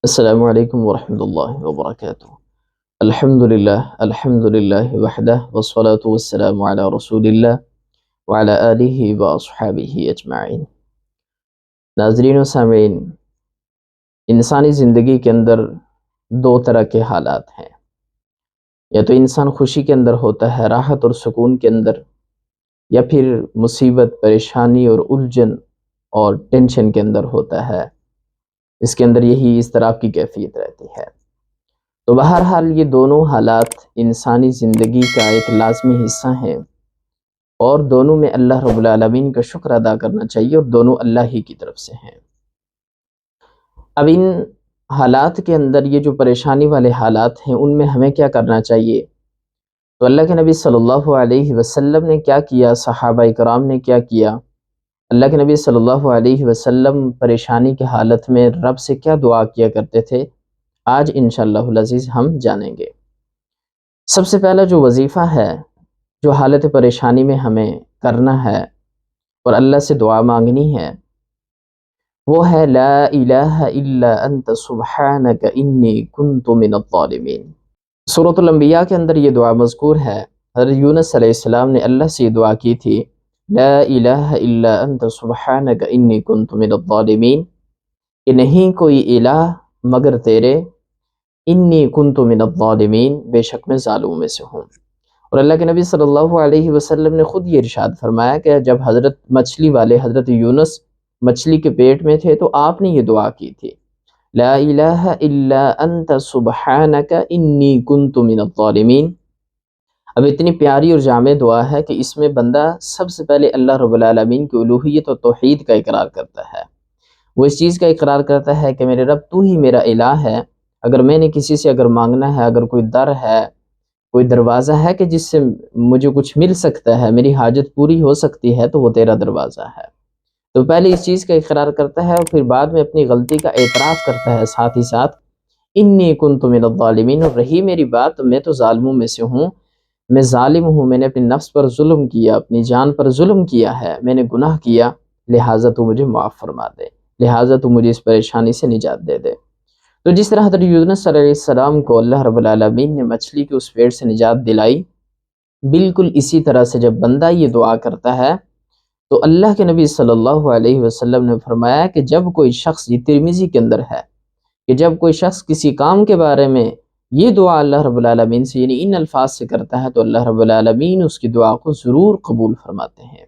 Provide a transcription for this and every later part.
السلام علیکم ورحمۃ اللہ وبرکاتہ۔ الحمد للہ وحدہ والصلاة والسلام علی رسول اللہ وعلی آلہ واصحابہ اجمعین۔ ناظرین و سامعین، انسانی زندگی کے اندر دو طرح کے حالات ہیں۔ یا تو انسان خوشی کے اندر ہوتا ہے، راحت اور سکون کے اندر، یا پھر مصیبت، پریشانی اور الجھن اور ٹینشن کے اندر ہوتا ہے۔ اس کے اندر یہی اضطراب کی کیفیت رہتی ہے۔ تو بہرحال یہ دونوں حالات انسانی زندگی کا ایک لازمی حصہ ہیں، اور دونوں میں اللہ رب العالمین کا شکر ادا کرنا چاہیے، اور دونوں اللہ ہی کی طرف سے ہیں۔ اب ان حالات کے اندر یہ جو پریشانی والے حالات ہیں، ان میں ہمیں کیا کرنا چاہیے؟ تو اللہ کے نبی صلی اللہ علیہ وسلم نے کیا کیا، صحابہ کرام نے کیا کیا؟ اللہ کے نبی صلی اللہ علیہ وسلم پریشانی کے حالت میں رب سے کیا دعا کیا کرتے تھے، آج انشاءاللہ العزیز ہم جانیں گے۔ سب سے پہلا جو وظیفہ ہے، جو حالت پریشانی میں ہمیں کرنا ہے اور اللہ سے دعا مانگنی ہے، وہ ہے لا الہ الا انت سبحانک انی کنت من الظالمین۔ سورۃ الانبیاء کے اندر یہ دعا مذکور ہے۔ حضرت یونس علیہ السلام نے اللہ سے یہ دعا کی تھی، لا الہ الا انت سبحانک انی کنت من الظالمین، کہ نہیں کوئی الہ مگر تیرے، انی کنت من الظالمین، بے شک میں ظالموں میں سے ہوں۔ اور اللہ کے نبی صلی اللہ علیہ وسلم نے خود یہ ارشاد فرمایا کہ جب حضرت مچھلی والے حضرت یونس مچھلی کے پیٹ میں تھے تو آپ نے یہ دعا کی تھی، لا الہ الا انت سبحانک انی کنت من الظالمین۔ اب اتنی پیاری اور جامع دعا ہے کہ اس میں بندہ سب سے پہلے اللہ رب العالمین کی الوہیت اور توحید کا اقرار کرتا ہے۔ وہ اس چیز کا اقرار کرتا ہے کہ میرے رب تو ہی میرا الہ ہے، اگر میں نے کسی سے مانگنا ہے، اگر کوئی در ہے، کوئی دروازہ ہے کہ جس سے مجھے کچھ مل سکتا ہے، میری حاجت پوری ہو سکتی ہے، تو وہ تیرا دروازہ ہے۔ تو پہلے اس چیز کا اقرار کرتا ہے، اور پھر بعد میں اپنی غلطی کا اعتراف کرتا ہے، ساتھ ہی ساتھ انی کنت من الظالمین، اور رہی میری بات میں تو ظالموں میں سے ہوں، میں ظالم ہوں، میں نے اپنے نفس پر ظلم کیا، اپنی جان پر ظلم کیا ہے، میں نے گناہ کیا، لہٰذا تو مجھے معاف فرما دے، لہٰذا تو مجھے اس پریشانی سے نجات دے دے۔ تو جس طرح حضرت یونس علیہ السلام کو اللہ رب العالمین نے مچھلی کے اس پیٹ سے نجات دلائی، بالکل اسی طرح سے جب بندہ یہ دعا کرتا ہے تو اللہ کے نبی صلی اللہ علیہ وسلم نے فرمایا کہ جب کوئی شخص، یہ ترمذی کے اندر ہے، کہ جب کوئی شخص کسی کام کے بارے میں یہ دعا اللہ رب العالمین سے، یعنی ان الفاظ سے کرتا ہے، تو اللہ رب العالمین اس کی دعا کو ضرور قبول فرماتے ہیں۔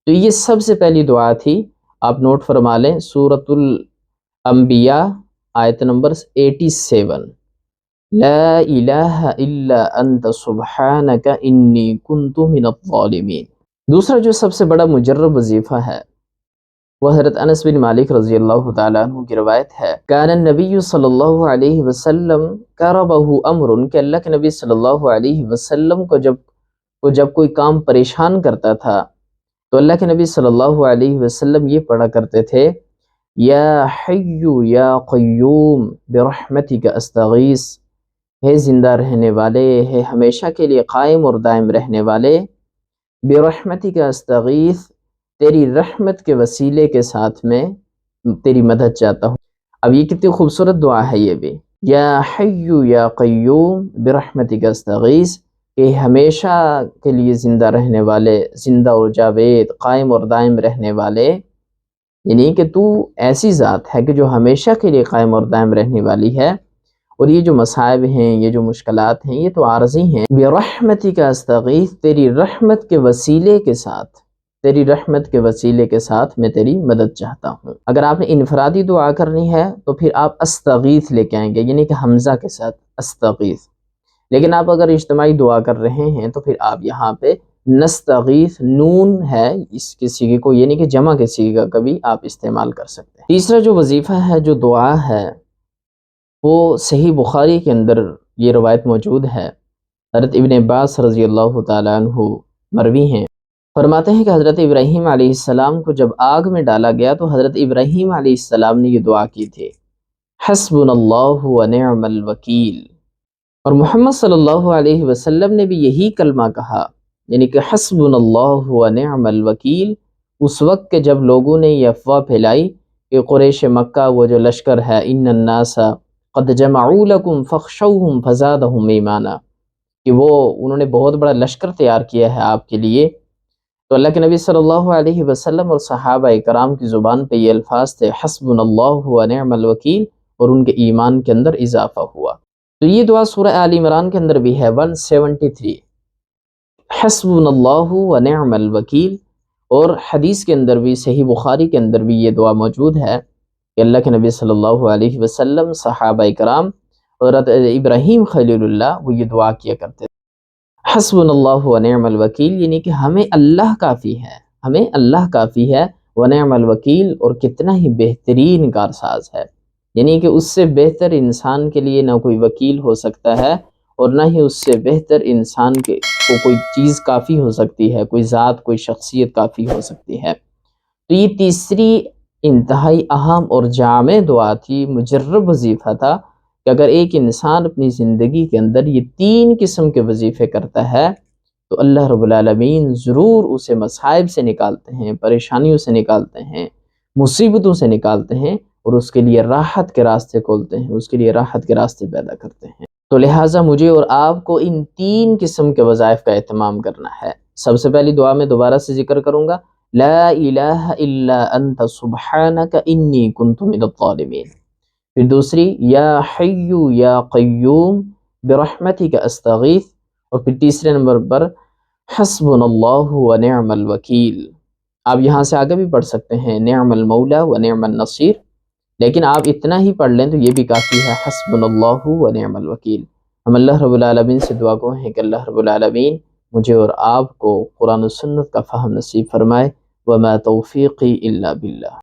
تو یہ سب سے پہلی دعا تھی، آپ نوٹ فرما لیں، سورۃ الانبیاء آیت نمبر 87، لا الہ الا انت سبحانک انی کنت من الظالمین۔ دوسرا جو سب سے بڑا مجرب وظیفہ ہے، وہ حضرت انس بن مالک رضی اللہ تعالیٰ عنہ کی روایت ہے، کان النبی صلی اللہ علیہ وسلم کربہ امر، کہ اللہ کے نبی صلی اللہ علیہ وسلم کو جب کوئی کام پریشان کرتا تھا تو اللہ کے نبی صلی اللہ علیہ وسلم یہ پڑھا کرتے تھے، یا حی یا قیوم برحمتک استغیث، ہے زندہ رہنے والے، ہے ہمیشہ کے لیے قائم اور دائم رہنے والے، برحمتک استغیث، تیری رحمت کے وسیلے کے ساتھ میں تیری مدد چاہتا ہوں۔ اب یہ کتنی خوبصورت دعا ہے، یہ بھی، یا حی یا قیوم برحمتک استغیث، کہ ہمیشہ کے لیے زندہ رہنے والے، زندہ اور جاوید، قائم اور دائم رہنے والے، یعنی کہ تو ایسی ذات ہے کہ جو ہمیشہ کے لیے قائم اور دائم رہنے والی ہے، اور یہ جو مصائب ہیں، یہ جو مشکلات ہیں، یہ تو عارضی ہیں۔ برحمتک استغیث، تیری رحمت کے وسیلے کے ساتھ، تیری رحمت کے وسیلے کے ساتھ میں تیری مدد چاہتا ہوں۔ اگر آپ نے انفرادی دعا کرنی ہے تو پھر آپ استغیث لے کے آئیں گے، یعنی کہ حمزہ کے ساتھ استغیث۔ لیکن آپ اگر اجتماعی دعا کر رہے ہیں تو پھر آپ یہاں پہ نستغیث، نون ہے اس کے صیغے کو، یعنی کہ جمع کے صیغے کا کبھی آپ استعمال کر سکتے ہیں۔ تیسرا جو وظیفہ ہے، جو دعا ہے، وہ صحیح بخاری کے اندر یہ روایت موجود ہے، حضرت ابن عباس رضی اللہ تعالیٰ عنہ مروی ہیں، فرماتے ہیں کہ حضرت ابراہیم علیہ السلام کو جب آگ میں ڈالا گیا تو حضرت ابراہیم علیہ السلام نے یہ دعا کی تھی، حسبنا اللہ ونعم الوکیل، اور محمد صلی اللہ علیہ وسلم نے بھی یہی کلمہ کہا، یعنی کہ حسبنا اللہ ونعم الوکیل، اس وقت کہ جب لوگوں نے یہ افواہ پھیلائی کہ قریش مکہ وہ جو لشکر ہے، ان الناس قد جمعوا لکم فاخشوہم فزادہم ایمانا، کہ وہ انہوں نے بہت بڑا لشکر تیار کیا ہے آپ کے لیے. تو اللہ کے نبی صلی اللہ علیہ وسلم اور صحابہ کرام کی زبان پہ یہ الفاظ تھے حسبنا اللہ و نعم الوکیل، اور ان کے ایمان کے اندر اضافہ ہوا. تو یہ دعا سورہ آل عمران کے اندر بھی ہے 173، حسبنا اللہ و نعم الوکیل. اور حدیث کے اندر بھی، صحیح بخاری کے اندر بھی یہ دعا موجود ہے کہ اللہ کے نبی صلی اللہ علیہ وسلم، صحابہ کرام، حضرت ابراہیم خلیل اللہ وہ یہ دعا کیا کرتے تھے. حسبنا اللہ و نعم الوکیل، یعنی کہ ہمیں اللہ کافی ہے، ہمیں اللہ کافی ہے، و نعم الوکیل، اور کتنا ہی بہترین کارساز ہے. یعنی کہ اس سے بہتر انسان کے لیے نہ کوئی وکیل ہو سکتا ہے، اور نہ ہی اس سے بہتر انسان کو کوئی چیز کافی ہو سکتی ہے، کوئی ذات، کوئی شخصیت کافی ہو سکتی ہے. تو یہ تیسری انتہائی اہم اور جامع دعا تھی، مجرب وظیفہ تھا کہ اگر ایک انسان اپنی زندگی کے اندر یہ 3 قسم کے وظیفے کرتا ہے تو اللہ رب العالمین ضرور اسے مصائب سے نکالتے ہیں، پریشانیوں سے نکالتے ہیں، مصیبتوں سے نکالتے ہیں، اور اس کے لیے راحت کے راستے کھولتے ہیں، اس کے لیے راحت کے راستے پیدا کرتے ہیں. تو لہٰذا مجھے اور آپ کو ان 3 قسم کے وظائف کا اہتمام کرنا ہے. سب سے پہلی دعا میں دوبارہ سے ذکر کروں گا، لا الہ الا انت سبحانک انی کنت من الظالمین. پھر دوسری، یا حی یا قیوم برحمتک استغیث. اور پھر تیسرے نمبر پر حسبنا اللہ و نعم الوکیل. آپ یہاں سے آگے بھی پڑھ سکتے ہیں نعم المولا و نعم النصیر، لیکن آپ اتنا ہی پڑھ لیں تو یہ بھی کافی ہے، حسبنا اللہ و نعم الوکیل. ہم اللہ رب العالمین سے دعا کو ہیں کہ اللہ رب العالمین مجھے اور آپ کو قرآن و سنت کا فہم نصیب فرمائے. وما توفیقی الا باللہ.